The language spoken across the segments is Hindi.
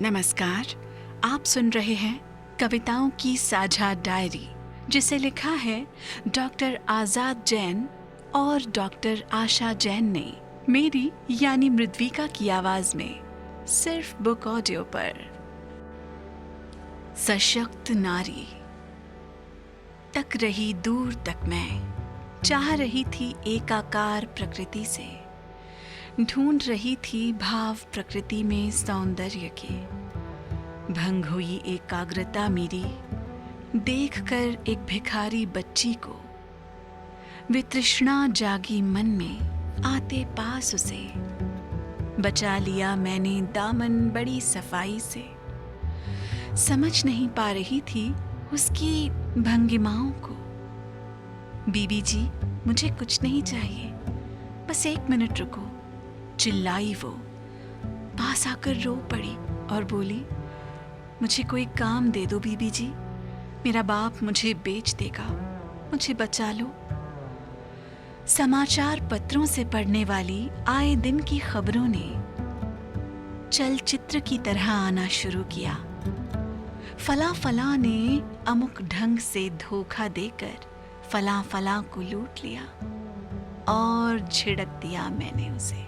नमस्कार। आप सुन रहे हैं कविताओं की साझा डायरी, जिसे लिखा है डॉक्टर आजाद जैन और डॉक्टर आशा जैन ने, मेरी यानी मृद्विका की आवाज में, सिर्फ बुक ऑडियो पर। सशक्त नारी तक रही दूर तक मैं, चाह रही थी एकाकार प्रकृति से, ढूंढ रही थी भाव प्रकृति में सौंदर्य के। भंग हुई एकाग्रता मेरी देखकर एक भिखारी बच्ची को, वितृष्णा जागी मन में आते पास उसे। बचा लिया मैंने दामन बड़ी सफाई से, समझ नहीं पा रही थी उसकी भंगिमाओं को। बीबी जी, मुझे कुछ नहीं चाहिए, बस 1 मिनट रुको, चिल्लाई वो। पास आकर रो पड़ी और बोली, मुझे कोई काम दे दो बीबी जी, मेरा बाप मुझे बेच देगा, मुझे बचा लो। समाचार पत्रों से पढ़ने वाली आए दिन की खबरों ने चलचित्र की तरह आना शुरू किया। फला फला ने अमुक ढंग से धोखा देकर फला फला को लूट लिया और झिड़क दिया मैंने उसे।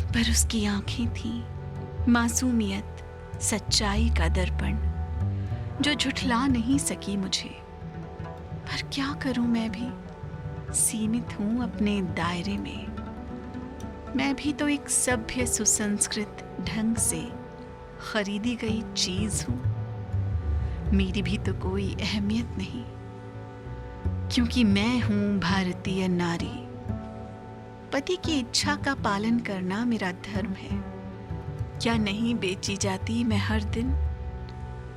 पर उसकी आंखें थीं मासूमियत, सच्चाई का दर्पण, जो झुठला नहीं सकी मुझे। पर क्या करूं, मैं भी सीमित हूं अपने दायरे में। मैं भी तो एक सभ्य सुसंस्कृत ढंग से खरीदी गई चीज हूं। मेरी भी तो कोई अहमियत नहीं, क्योंकि मैं हूं भारतीय नारी। पति की इच्छा का पालन करना मेरा धर्म है। क्या नहीं बेची जाती मैं हर दिन?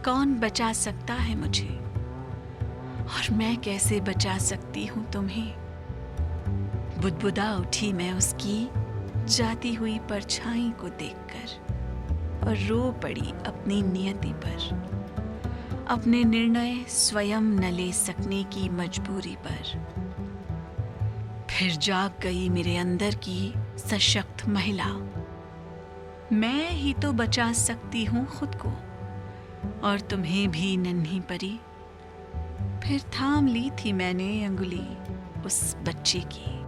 कौन बचा सकता है मुझे, और मैं कैसे बचा सकती हूँ तुम्हें? बुदबुदा उठी मैं उसकी जाती हुई परछाई को देखकर, और रो पड़ी अपनी नियति पर, अपने निर्णय स्वयं न ले सकने की मजबूरी पर। फिर जाग गई मेरे अंदर की सशक्त महिला। मैं ही तो बचा सकती हूँ खुद को, और तुम्हें भी नन्ही परी। फिर थाम ली थी मैंने अंगुली उस बच्चे की।